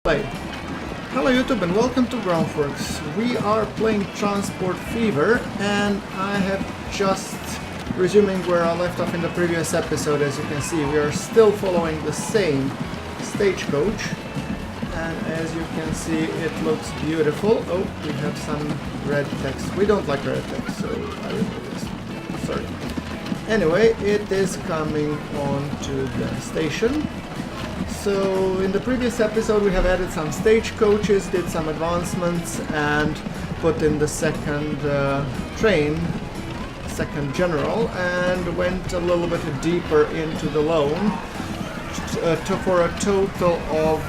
Play. Hello YouTube and welcome to GrunfWorks. We are playing Transport Fever and I have just resuming where I left off in the previous episode. As you can see, we are still following the same stagecoach, and as you can see it looks beautiful. Oh, we have some red text. We don't like red text, so I remove this. Sorry. Anyway, it is coming on to the station. So in the previous episode we have added some stagecoaches, did some advancements and put in the second train, second general, and went a little bit deeper into the loan for a total of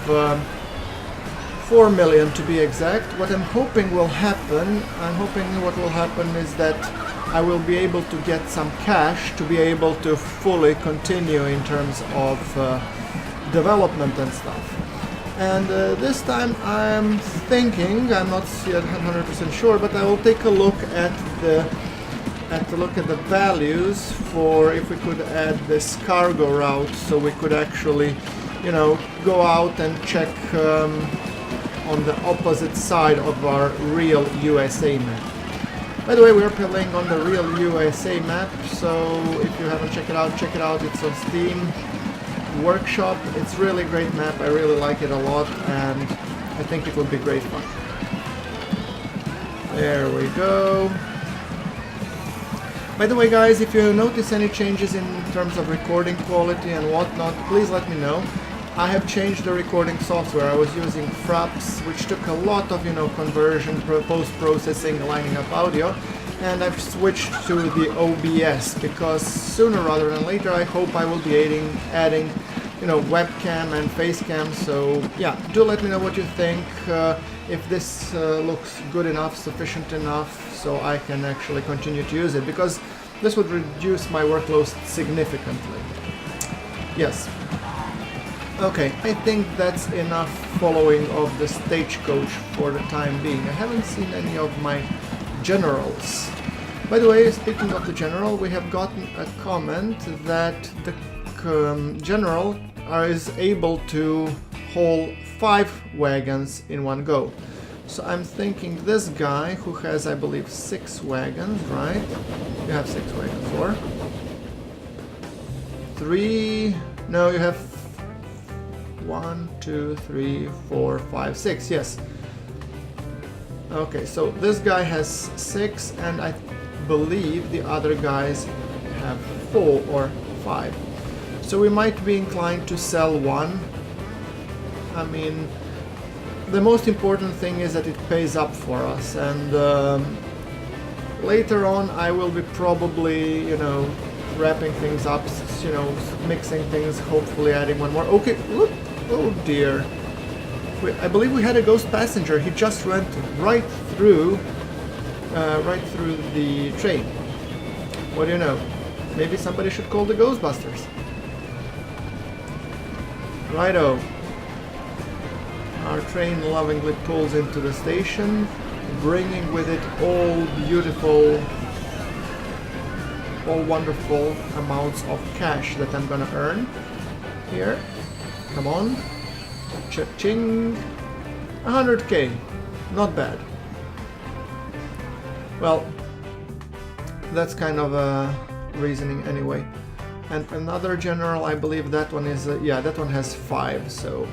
4 million to be exact. What I'm hoping will happen, is that I will be able to get some cash to be able to fully continue in terms of development and stuff. And this time I'm thinking, I'm not yet 100% sure, but I will take a look at the values for if we could add this cargo route, so we could actually, you know, go out and check on the opposite side of our real USA map. By the way, we're playing on the real USA map, so if you haven't checked it out, it's on Steam Workshop. It's really great map. I really like it a lot and I think it will be great fun. There we go. By the way guys, if you notice any changes in terms of recording quality and whatnot, please let me know. I have changed the recording software. I was using Fraps, which took a lot of, conversion, post-processing, lining up audio, and I've switched to the OBS because sooner rather than later I hope I will be adding webcam and face cam. So yeah, do let me know what you think, if this looks good enough, sufficient enough, so I can actually continue to use it, because this would reduce my workload significantly. Yes. Okay, I think that's enough following of the stagecoach for the time being. I haven't seen any of my generals. By the way, speaking of the general, we have gotten a comment that the general is able to haul 5 wagons in one go. So I'm thinking this guy, who has, I believe, 6 wagons, right? You have 6 wagons, 4? 3... No, you have 1, 2, 3, 4, 5, 6, yes. Okay, so this guy has 6, and I believe the other guys have 4 or 5. So we might be inclined to sell one. I mean, the most important thing is that it pays up for us, and later on I will be probably, wrapping things up, mixing things, hopefully adding one more. Okay, look, oh dear. I believe we had a ghost passenger. He just went right through the train. What do you know? Maybe somebody should call the Ghostbusters. Righto. Our train lovingly pulls into the station, bringing with it all beautiful, all wonderful amounts of cash that I'm gonna earn here. Come on. Cha-ching. 100k. Not bad. Well, that's kind of a reasoning anyway. And another general, I believe that one is, yeah, that one has 5, so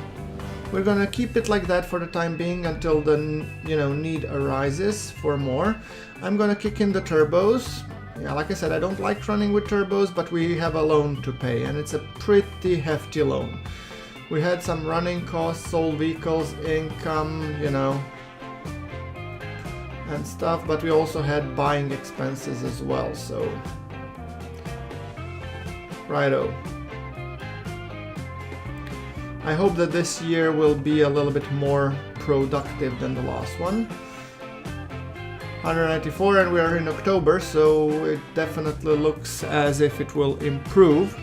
we're gonna keep it like that for the time being until the, need arises for more. I'm gonna kick in the turbos. Yeah, like I said, I don't like running with turbos, but we have a loan to pay, and it's a pretty hefty loan. We had some running costs, sold vehicles, income, and stuff, but we also had buying expenses as well, so righto. I hope that this year will be a little bit more productive than the last one. 194, and we are in October, so it definitely looks as if it will improve.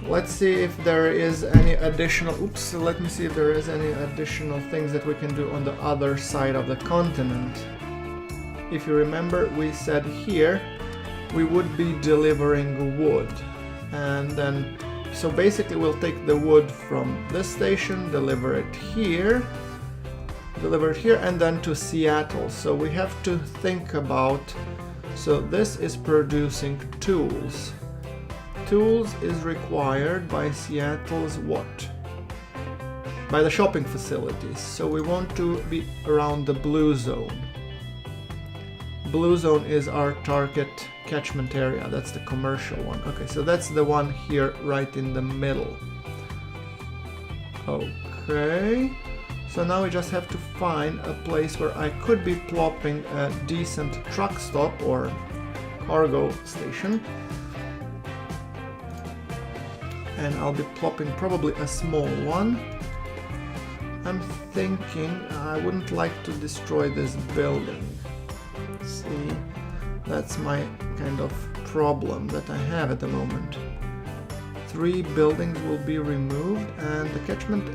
Let's see if there is any additional, let me see if there is any additional things that we can do on the other side of the continent. If you remember, we said here we would be delivering wood, and then So basically we'll take the wood from this station, deliver it here, and then to Seattle. So we have to think about, so this is producing tools. Tools is required by Seattle's what? By the shopping facilities. So we want to be around the blue zone. Blue zone is our target catchment area. That's the commercial one. Okay, so that's the one here right in the middle. Okay, so now we just have to find a place where I could be plopping a decent truck stop or cargo station. And I'll be plopping probably a small one. I'm thinking I wouldn't like to destroy this building. See, that's my kind of problem that I have at the moment. 3 buildings will be removed and the catchment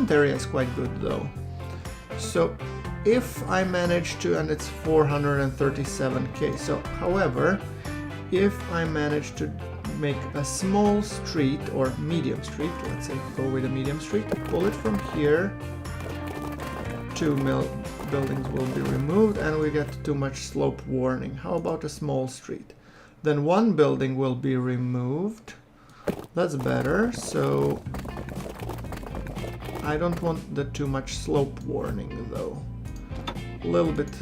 area is quite good though. So if I manage to, and it's 437k, so however, if I manage to make a small street or medium street, let's say go with a medium street, pull it from here, 2 buildings will be removed and we get too much slope warning. How about a small street? Then 1 building will be removed. That's better. So I don't want the too much slope warning though. A little bit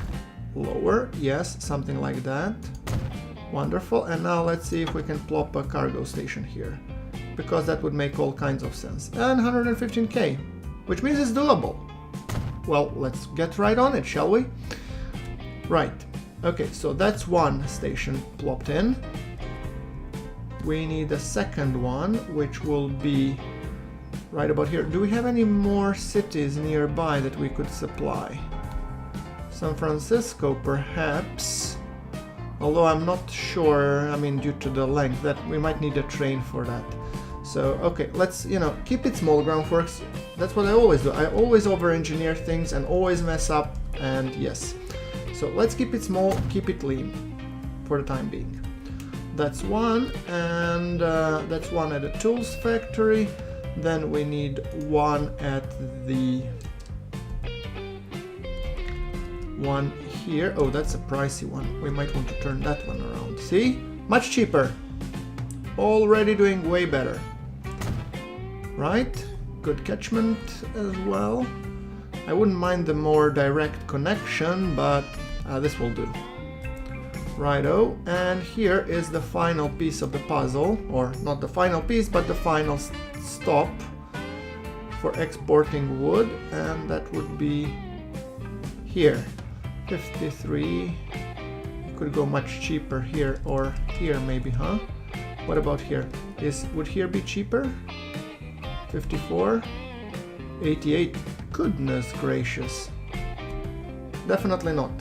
lower. Yes, something like that. Wonderful. And now let's see if we can plop a cargo station here, because that would make all kinds of sense. And 115k, which means it's doable. Well, let's get right on it, shall we? Right. Okay, so that's 1 station plopped in. We need a second one, which will be right about here. Do we have any more cities nearby that we could supply? San Francisco, perhaps. Although I'm not sure, I mean, due to the length, that we might need a train for that. So, okay, let's, keep it small, GrunfWorks. That's what I always do. I always over-engineer things and always mess up, and yes. So let's keep it small, keep it lean for the time being. That's 1, and that's 1 at the tools factory. Then we need 1 at the one here. Oh, that's a pricey one. We might want to turn that one around. See? Much cheaper. Already doing way better. Right? Good catchment as well. I wouldn't mind the more direct connection, but this will do. Righto, and here is the final piece of the puzzle, or not the final piece, but the final stop for exporting wood, and that would be here. 53. You could go much cheaper here or here maybe, huh? What about here? Would here be cheaper? 54, 88. Goodness gracious. Definitely not.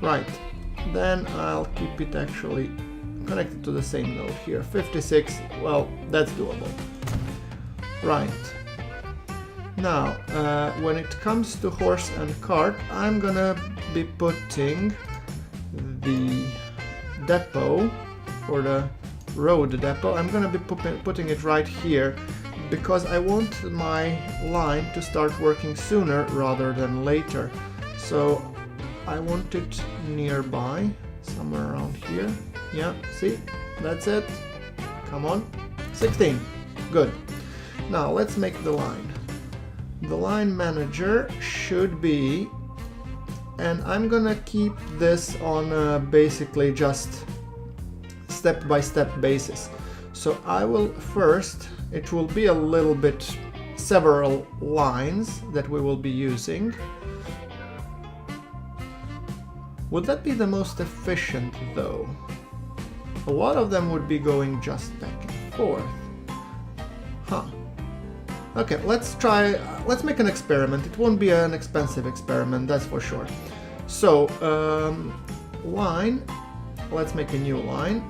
Right. Then I'll keep it actually connected to the same node here. 56. Well, that's doable. Right. Now, when it comes to horse and cart, I'm gonna be putting the depot, or the road depot, I'm gonna be putting it right here, because I want my line to start working sooner rather than later. So I want it nearby, somewhere around here. Yeah, see? That's it. Come on. 16. Good. Now let's make the line. The line manager should be, and I'm gonna keep this on basically just step-by-step basis. So I will first, it will be a little bit, several lines that we will be using. Would that be the most efficient though? A lot of them would be going just back and forth. Huh. Okay, let's make an experiment. It won't be an expensive experiment, that's for sure. So, line, let's make a new line.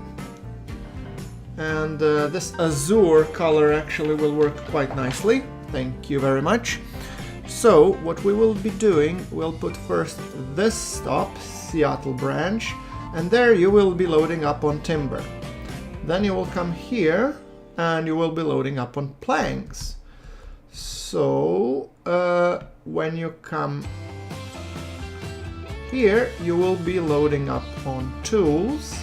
And this azure color actually will work quite nicely. Thank you very much. So, what we will be doing, we'll put first this stop, Seattle branch, and there you will be loading up on timber. Then you will come here and you will be loading up on planks. So when you come here, you will be loading up on tools,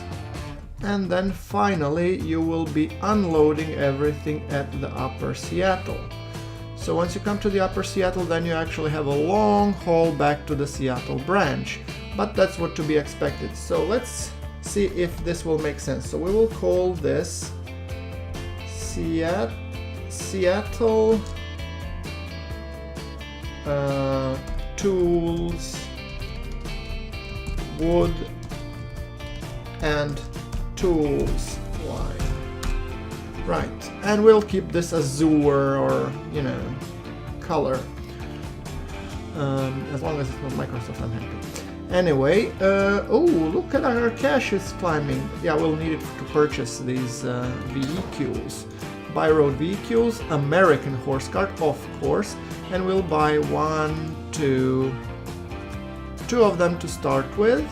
and then finally you will be unloading everything at the Upper Seattle. So once you come to the Upper Seattle, then you actually have a long haul back to the Seattle branch, but that's what to be expected. So let's see if this will make sense. So we will call this Seattle tools, wood and tools line. Right, and we'll keep this azure or, you know, color. As long as it's not Microsoft, I'm happy. Anyway, oh, look at our cash is climbing. Yeah, we'll need it to purchase these vehicles. Buy road vehicles, American horse cart, of course, and we'll buy two of them to start with.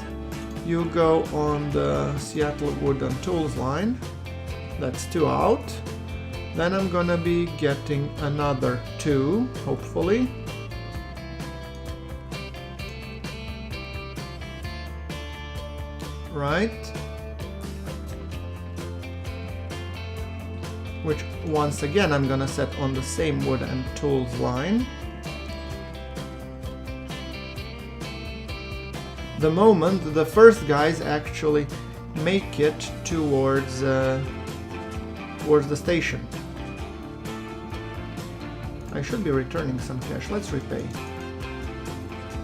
You go on the Seattle Wood and Tools line. That's 2 out. Then I'm gonna be getting another 2, hopefully. Right. Which once again I'm gonna set on the same Wood and Tools line. The moment the first guys actually make it towards the station. I should be returning some cash. Let's repay.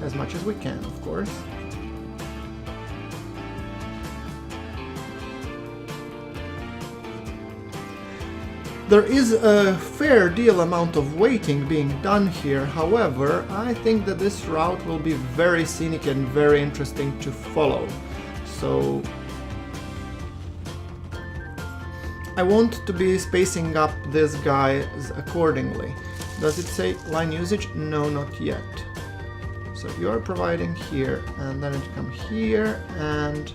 As much as we can, of course. There is a fair deal amount of waiting being done here, however, I think that this route will be very scenic and very interesting to follow. So I want to be spacing up these guys accordingly. Does it say line usage? No, not yet. So you are providing here, and then it come here, and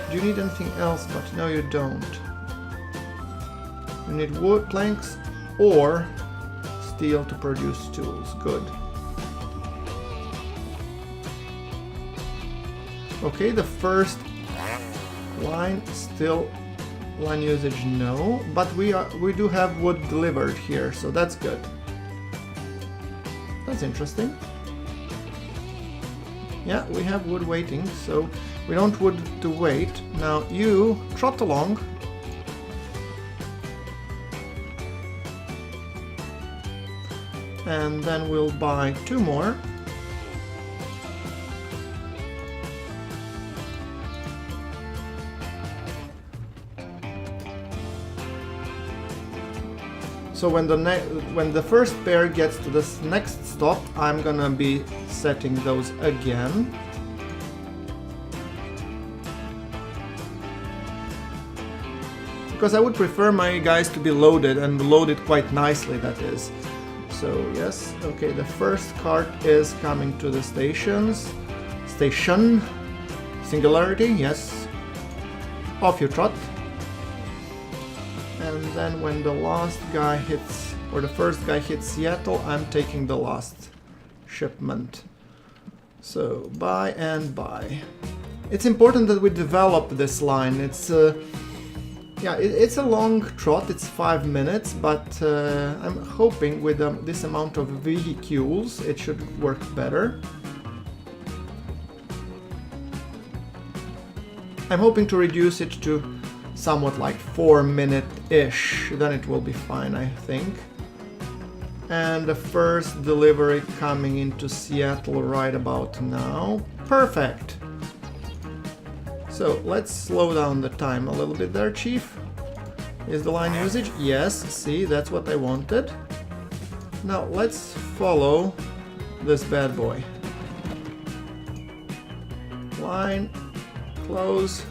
do you need anything else? But no, you don't. You need wood planks or steel to produce tools. Good. Okay, the first line still line usage no, but we do have wood delivered here, so that's good. That's interesting. Yeah, we have wood waiting, so we don't wood to wait. Now you trot along. And then we'll buy 2 more. So when the first pair gets to this next stop, I'm gonna be setting those again. Because I would prefer my guys to be loaded, and loaded quite nicely, that is. So yes, okay, the first cart is coming to the station, singularity, yes, off you trot. And then when the last guy hits, or the first guy hits Seattle, I'm taking the last shipment. So buy and buy. It's important that we develop this line. It's yeah, it's a long trot, it's 5 minutes, but I'm hoping with this amount of vehicles it should work better. I'm hoping to reduce it to somewhat like 4-minute-ish, then it will be fine, I think. And the first delivery coming into Seattle right about now. Perfect! So let's slow down the time a little bit there, Chief. Is the line usage? Yes, see, that's what I wanted. Now let's follow this bad boy. Line, close.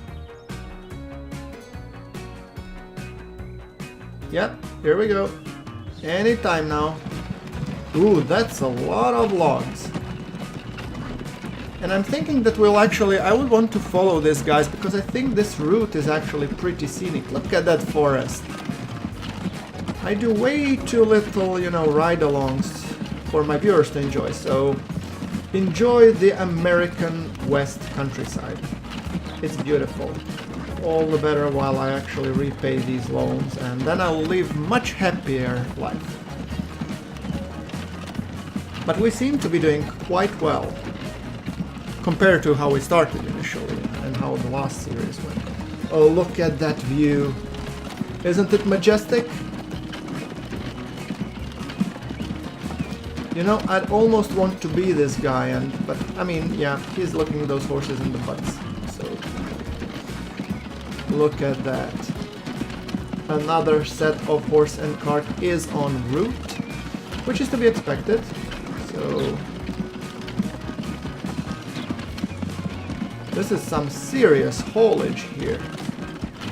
Yep, here we go. Anytime now. Ooh, that's a lot of logs. And I'm thinking that I would want to follow these guys because I think this route is actually pretty scenic. Look at that forest. I do way too little, ride-alongs for my viewers to enjoy, so enjoy the American West countryside. It's beautiful. All the better while I actually repay these loans, and then I'll live much happier life. But we seem to be doing quite well compared to how we started initially and how the last series went. Oh, look at that view. Isn't it majestic? I'd almost want to be this guy, but I mean, yeah, he's looking those horses in the butts. So look at that. Another set of horse and cart is en route, which is to be expected. So this is some serious haulage here.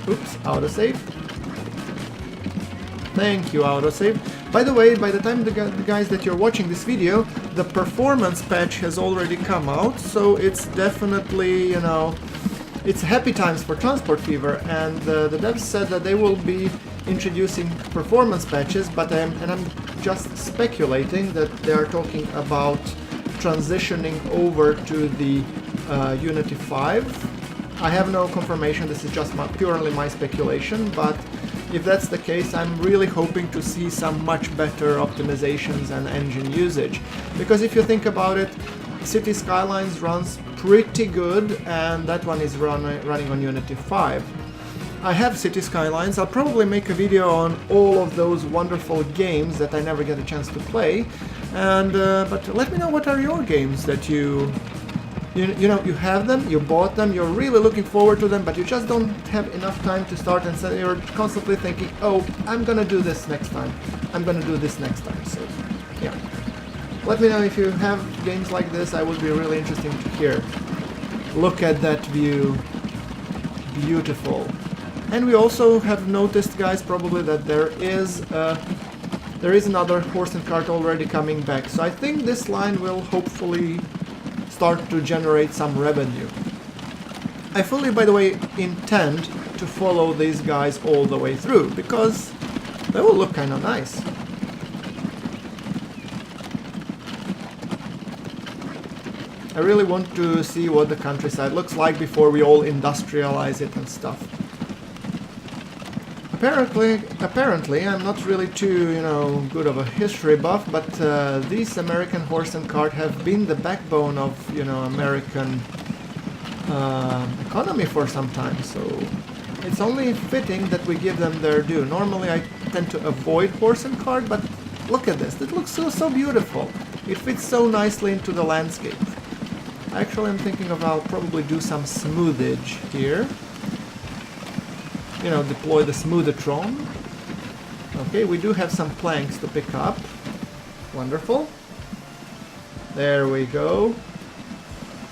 Oops, autosave. Thank you, autosave. By the way, by the time the guys that you're watching this video, the performance patch has already come out, so it's definitely, it's happy times for Transport Fever, and the devs said that they will be introducing performance patches, but I'm just speculating that they are talking about transitioning over to the Unity 5. I have no confirmation, this is just purely my speculation, but if that's the case, I'm really hoping to see some much better optimizations and engine usage. Because if you think about it, City Skylines runs pretty good, and that one is running on Unity 5. I have City Skylines. I'll probably make a video on all of those wonderful games that I never get a chance to play. And but let me know, what are your games that you have them, you bought them, you're really looking forward to them, but you just don't have enough time to start, and so you're constantly thinking, oh, I'm gonna do this next time, I'm gonna do this next time. So yeah, let me know if you have games like this. I would be really interesting to hear. Look at that view, beautiful. And we also have noticed, guys, probably that there is another horse and cart already coming back, so I think this line will hopefully start to generate some revenue. I fully, by the way, intend to follow these guys all the way through, because they will look kind of nice. I really want to see what the countryside looks like before we all industrialize it and stuff. Apparently, I'm not really too, good of a history buff, but these American horse and cart have been the backbone of, American economy for some time, so it's only fitting that we give them their due. Normally I tend to avoid horse and cart, but look at this. It looks so beautiful. It fits so nicely into the landscape. Actually, I'm thinking of I'll probably do some smoothage here. Deploy the Smoothatron. Okay, we do have some planks to pick up. Wonderful. There we go.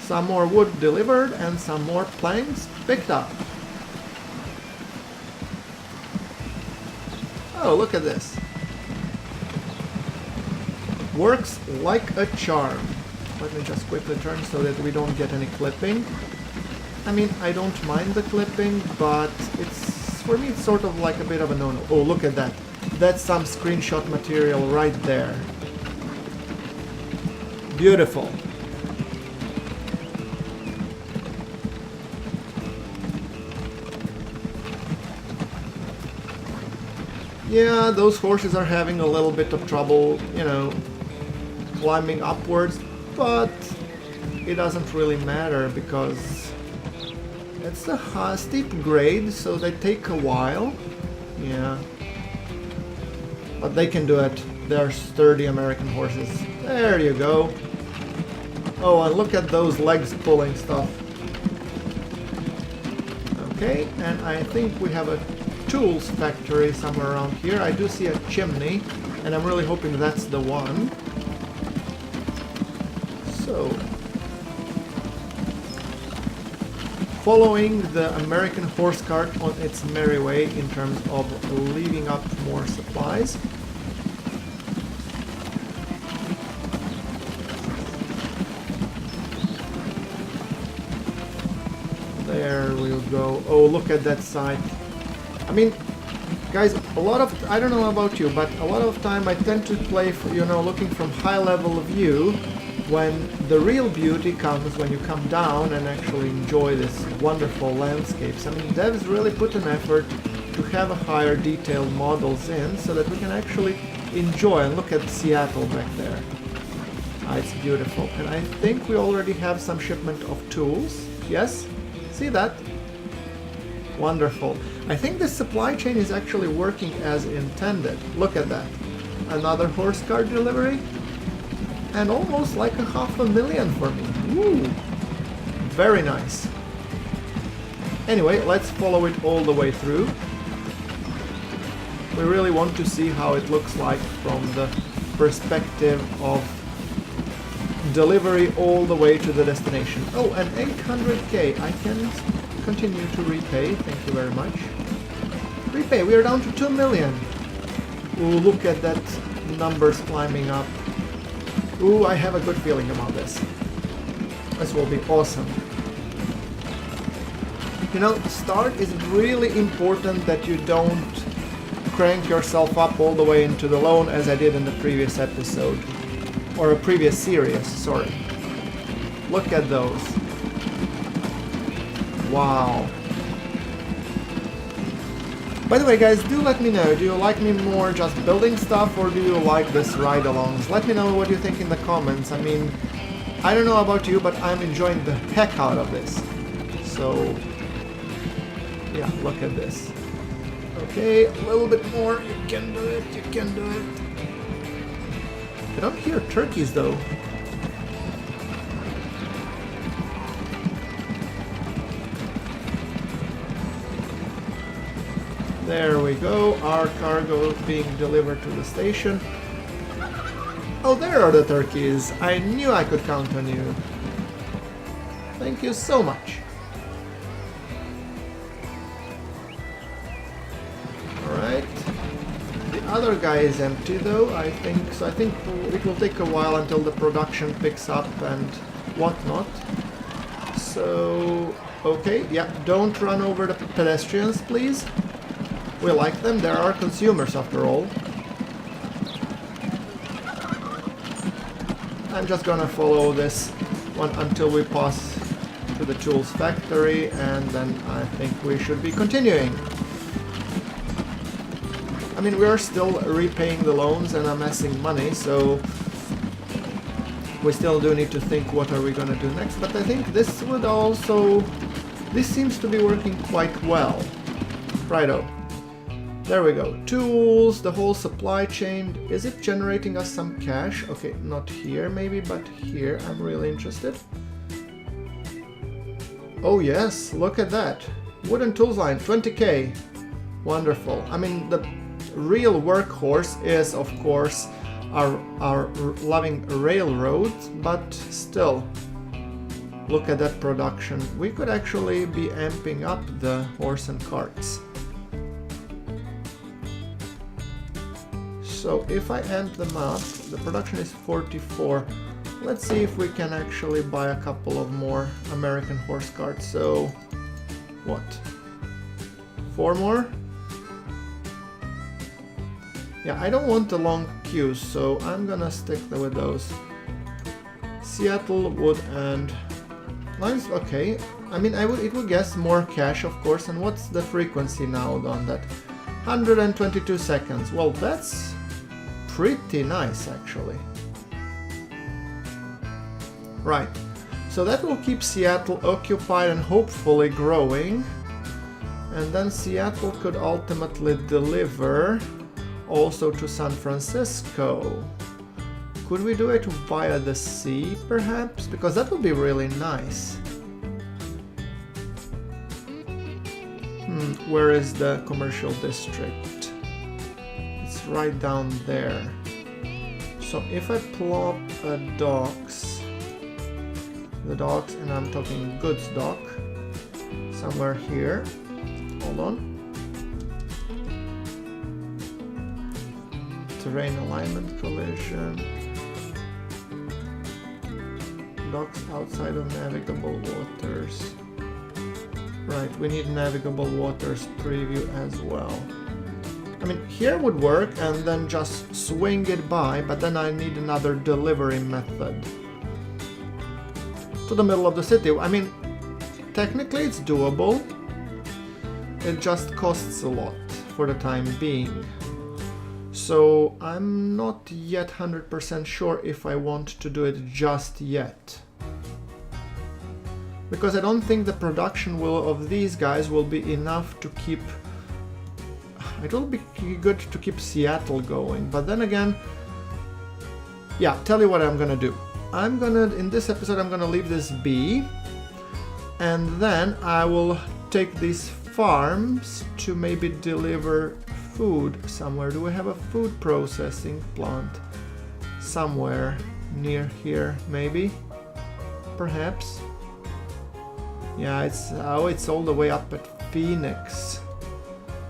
Some more wood delivered and some more planks picked up. Oh, look at this. Works like a charm. Let me just quickly turn so that we don't get any clipping. I mean, I don't mind the clipping, but for me it's sort of like a bit of a no-no. Oh, look at that. That's some screenshot material right there. Beautiful. Yeah, those horses are having a little bit of trouble, climbing upwards, but it doesn't really matter because it's a steep grade, so they take a while. Yeah. But they can do it. They're sturdy American horses. There you go. Oh, and look at those legs pulling stuff. Okay, and I think we have a tools factory somewhere around here. I do see a chimney, and I'm really hoping that's the one. So, following the American horse cart on its merry way in terms of leaving up more supplies. you go. Oh, look at that side. I mean, guys, I don't know about you, but a lot of time I tend to play, looking from high level view, when the real beauty comes when you come down and actually enjoy this wonderful landscapes. I mean, devs really put an effort to have a higher detailed models in so that we can actually enjoy. And look at Seattle back there. It's beautiful. And I think we already have some shipment of tools. Yes? See that? Wonderful. I think the supply chain is actually working as intended. Look at that. Another horse cart delivery. And almost like a $500,000 for me. Woo! Very nice. Anyway, let's follow it all the way through. We really want to see how it looks like from the perspective of delivery all the way to the destination. Oh, and 800k. I can continue to repay. Thank you very much. Repay. We are down to 2 million. Ooh, look at that numbers climbing up. Ooh, I have a good feeling about this. This will be awesome. You know, start is really important that you don't crank yourself up all the way into the loan as I did in the previous episode. Or a previous series, sorry. Look at those. Wow. By the way, guys, do let me know, do you like me more just building stuff or do you like this ride-alongs? Let me know what you think in the comments. I mean, I don't know about you, but I'm enjoying the heck out of this. So, yeah, look at this. Okay, a little bit more. You can do it, you can do it. I don't hear turkeys though. There we go, our cargo being delivered to the station. Oh, there are the turkeys. I knew I could count on you. Thank you so much. Alright. The other guy is empty though, I think. So I think it will take a while until the production picks up and whatnot. So, okay, yeah, don't run over the pedestrians, please. We like them, there are consumers after all. I'm just gonna follow this one until we pass to the tools factory and then I think we should be continuing. I mean, we are still repaying the loans and amassing money, so we still do need to think what are we gonna do next, but I think this would also... this seems to be working quite well. Righto. There we go. Tools, the whole supply chain. Is it generating us some cash? Okay, not here maybe, but here I'm really interested. Oh yes, look at that. Wooden tools line, 20k. Wonderful. I mean, the real workhorse is, of course, our loving railroads, but still, look at that production. We could actually be amping up the horse and carts. So if I amp them up, the production is 44. Let's see if we can actually buy a couple of more American horse carts. So, what? 4 more? Yeah, I don't want the long queues, so I'm gonna stick with those. Seattle, wood and lines, okay. I mean, it would guess more cash, of course. And what's the frequency now on that? 122 seconds. Well, that's pretty nice, actually. Right. So that will keep Seattle occupied and hopefully growing. And then Seattle could ultimately deliver also to San Francisco. Could we do it via the sea, perhaps? Because that would be really nice. Where is the commercial district? It's right down there. So if I plop a docks, and I'm talking goods dock, somewhere here. Hold on. Terrain alignment collision. Docks outside of navigable waters. Right, we need navigable waters preview as well. I mean, here would work and then just swing it by, but then I need another delivery method to the middle of the city. I mean, technically it's doable. It just costs a lot for the time being. So I'm not yet 100% sure if I want to do it just yet. Because I don't think the production of these guys will be enough to keep... It will be good to keep Seattle going, but then again... Yeah, tell you what I'm gonna do. In this episode I'm gonna leave this be, and then I will take these farms to maybe deliver food somewhere. Do we have a food processing plant somewhere near here? Maybe? Perhaps? Yeah, it's all the way up at Phoenix.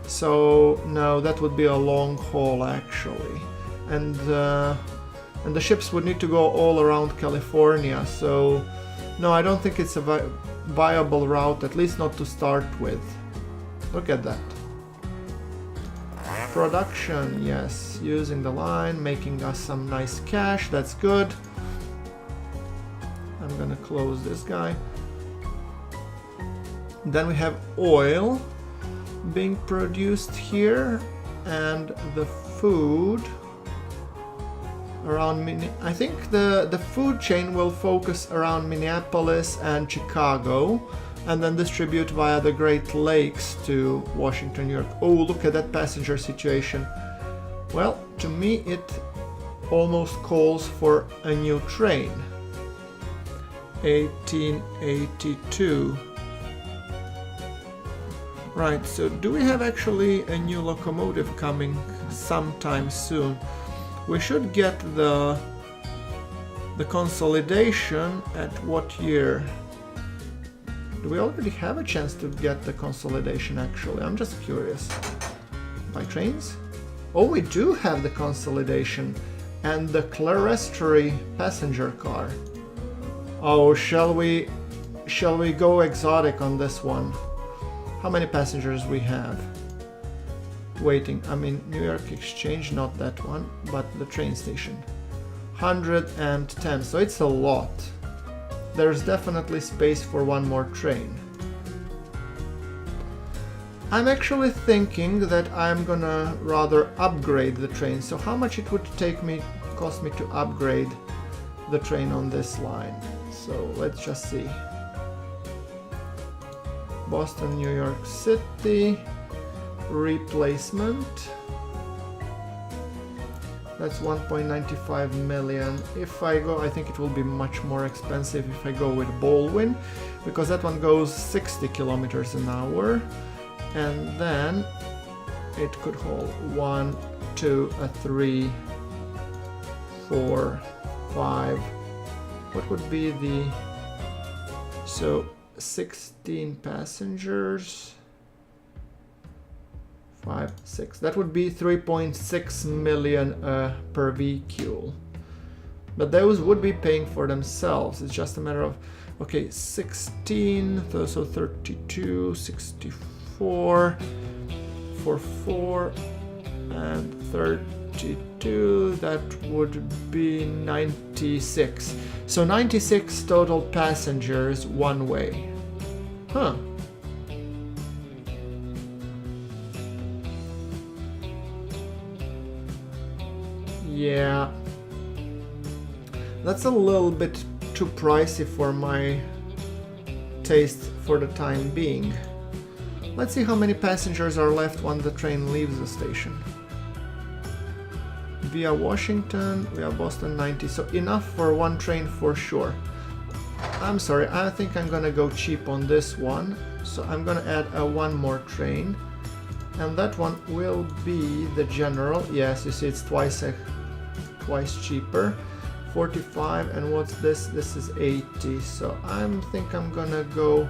So no, that would be a long haul actually, and the ships would need to go all around California. So no, I don't think it's a viable route, at least not to start with. Look at that. Production, yes, using the line, making us some nice cash, that's good. I'm gonna close this guy. Then we have oil being produced here, and the food around I think the food chain will focus around Minneapolis and Chicago, and then distribute via the Great Lakes to Washington, New York. Oh, look at that passenger situation. Well, to me it almost calls for a new train. 1882. Right, so do we have actually a new locomotive coming sometime soon? We should get the consolidation at what year? Do we already have a chance to get the consolidation actually? I'm just curious. By trains? Oh, we do have the consolidation and the clerestory passenger car. Oh, shall we go exotic on this one? How many passengers we have waiting? I mean, New York Exchange, not that one, but the train station. 110, so it's a lot. There's definitely space for one more train. I'm actually thinking that I'm gonna rather upgrade the train. So how much it would cost me to upgrade the train on this line? So let's just see. Boston, New York City, replacement. That's 1.95 million. If I go, I think it will be much more expensive if I go with Baldwin, because that one goes 60 kilometers an hour, and then it could hold 1, 2, 3, 4, 5. What would be the... So 16 passengers, 5, 6. That would be 3.6 million per vehicle. But those would be paying for themselves. It's just a matter of, okay, 16, so 32, 64, 4, and 32. That would be 96. So 96 total passengers one way. Huh. Yeah. That's a little bit too pricey for my taste for the time being. Let's see how many passengers are left when the train leaves the station. Via Washington, via Boston 90, so enough for one train for sure. I'm sorry, I think I'm gonna go cheap on this one, so I'm gonna add one more train, and that one will be the General. Yes, you see it's twice cheaper. 45, and what's this? This is 80, so I think I'm gonna go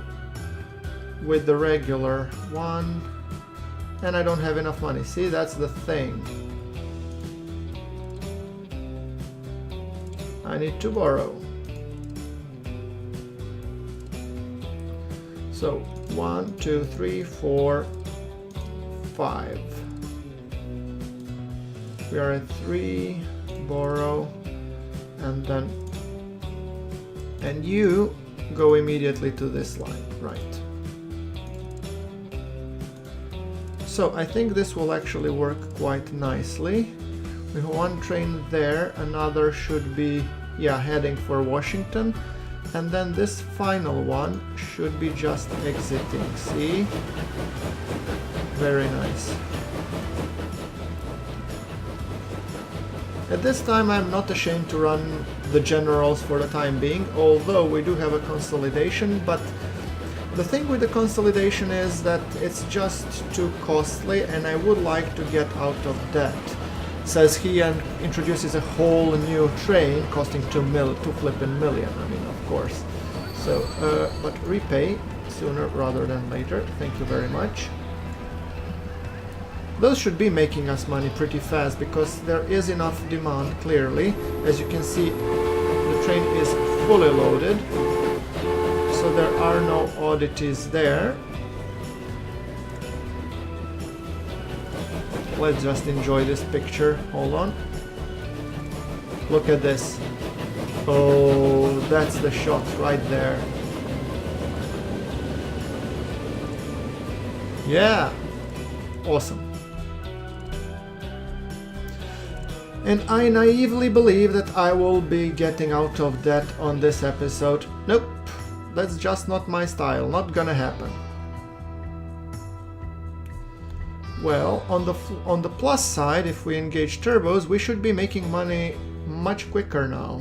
with the regular one, and I don't have enough money. See, that's the thing. I need to borrow. So 1, 2, 3, 4, 5. We are at 3, borrow, and then, and you go immediately to this line, right? So I think this will actually work quite nicely. We have one train there, another should be, yeah, heading for Washington, and then this final one should be just exiting, see? Very nice. At this time I'm not ashamed to run the generals for the time being, although we do have a consolidation, but the thing with the consolidation is that it's just too costly and I would like to get out of debt. Says he, and introduces a whole new train costing 2 flippin' million, I mean, of course. So, but repay sooner rather than later, thank you very much. Those should be making us money pretty fast because there is enough demand, clearly. As you can see, the train is fully loaded, so there are no oddities there. Let's just enjoy this picture. Hold on. Look at this. Oh, that's the shot right there. Yeah, awesome. And I naively believe that I will be getting out of debt on this episode. Nope, that's just not my style, not gonna happen. Well, on the plus side, if we engage turbos, we should be making money much quicker now.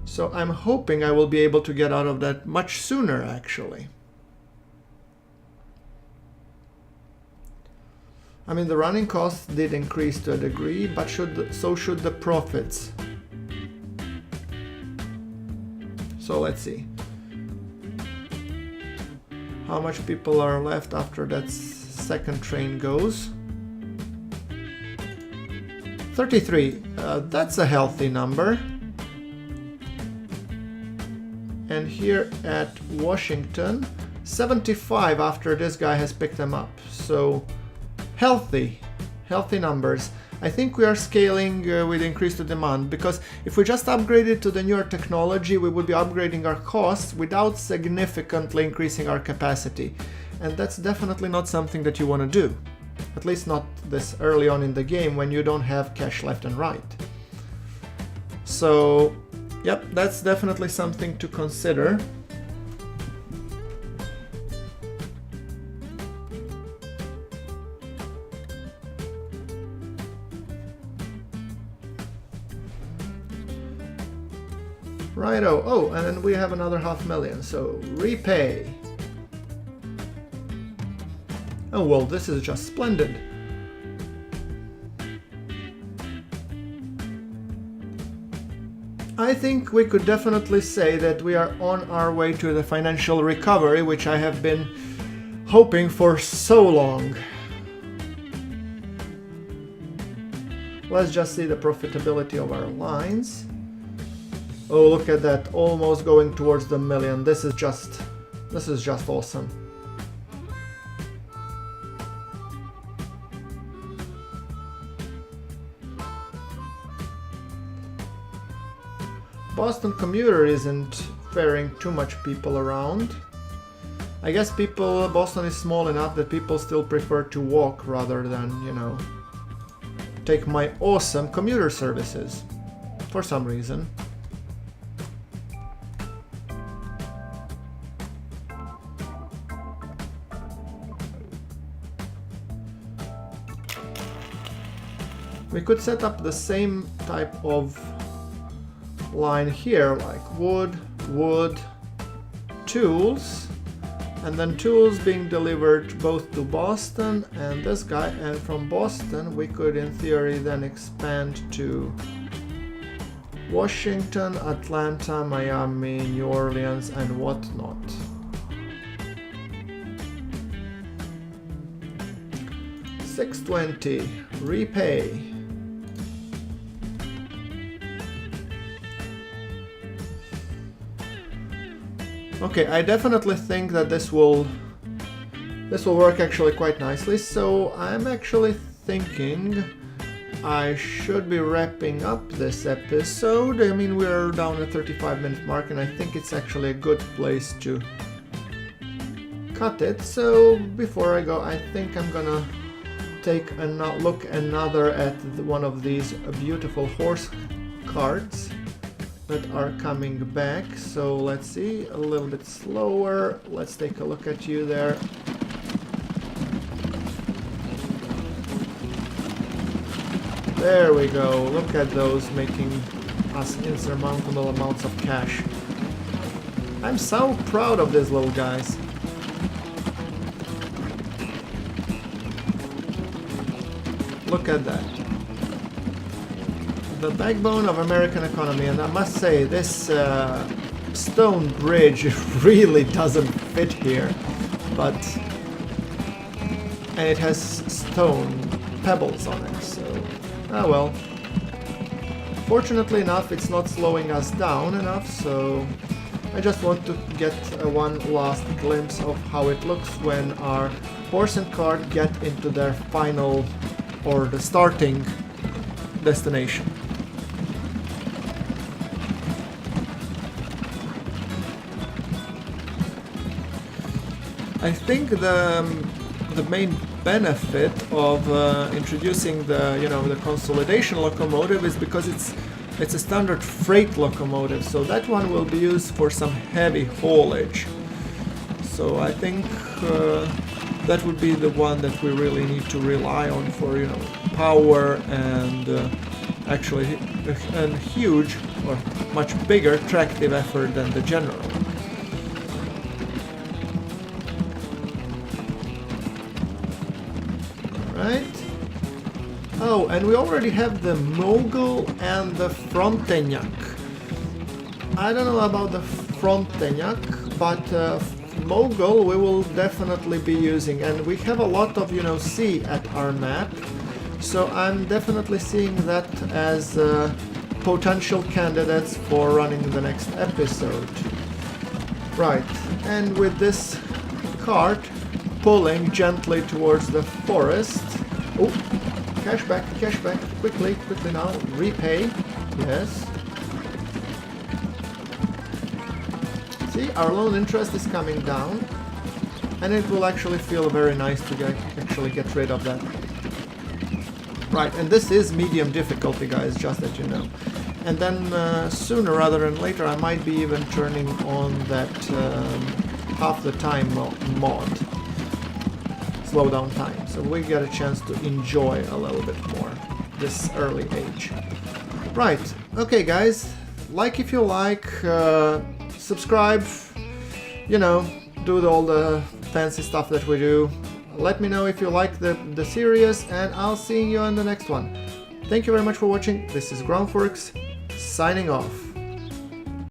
So I'm hoping I will be able to get out of that much sooner, actually. I mean, the running costs did increase to a degree, but so should the profits. So let's see. How much people are left after that second train goes? 33. That's a healthy number. And here at Washington, 75 after this guy has picked them up. So healthy numbers. I think we are scaling with increased demand, because if we just upgraded to the newer technology, we would be upgrading our costs without significantly increasing our capacity. And that's definitely not something that you want to do. At least not this early on in the game when you don't have cash left and right. So, yep, that's definitely something to consider. Righto. Oh, and then we have another 500,000, so repay. Oh well, this is just splendid. I think we could definitely say that we are on our way to the financial recovery, which I have been hoping for so long. Let's just see the profitability of our lines. Oh, look at that, almost going towards the million. This is just awesome. Boston commuter isn't ferrying too much people around. I guess Boston is small enough that people still prefer to walk rather than, you know, take my awesome commuter services for some reason. We could set up the same type of line here, like wood, tools, and then tools being delivered both to Boston and this guy, and from Boston we could in theory then expand to Washington, Atlanta, Miami, New Orleans, and whatnot. $620, repay. Okay, I definitely think that this will work actually quite nicely, so I'm actually thinking I should be wrapping up this episode. I mean, we're down at 35-minute mark, and I think it's actually a good place to cut it. So before I go, I think I'm gonna take a look at one of these beautiful horse cards that are coming back. So let's see, a little bit slower. Let's take a look at you there. There we go. Look at those, making us insurmountable amounts of cash. I'm so proud of these little guys. Look at that. The backbone of American economy, and I must say this stone bridge really doesn't fit here, and it has stone pebbles on it, so ah well. Fortunately enough, it's not slowing us down enough, so I just want to get one last glimpse of how it looks when our horse and cart get into their final, or the starting destination. I think the main benefit of introducing the consolidation locomotive is because it's a standard freight locomotive, so that one will be used for some heavy haulage. So I think that would be the one that we really need to rely on for power and actually a huge or much bigger tractive effort than the general. Right. Oh, and we already have the Mogul and the Frontenac. I don't know about the Frontenac, but Mogul we will definitely be using, and we have a lot of sea at our map, so I'm definitely seeing that as potential candidates for running the next episode. Right, and with this cart pulling gently towards the forest. Oh, cash back, quickly now, repay, yes. See, our loan interest is coming down, and it will actually feel very nice to actually get rid of that. Right, and this is medium difficulty, guys, just that you know. And then sooner rather than later I might be even turning on that half the time mod. Slow down time, so we get a chance to enjoy a little bit more this early age. Right, okay guys, like if you like, subscribe, do all the fancy stuff that we do. Let me know if you like the series, and I'll see you on the next one. Thank you very much for watching. This is GrunfWorks signing off.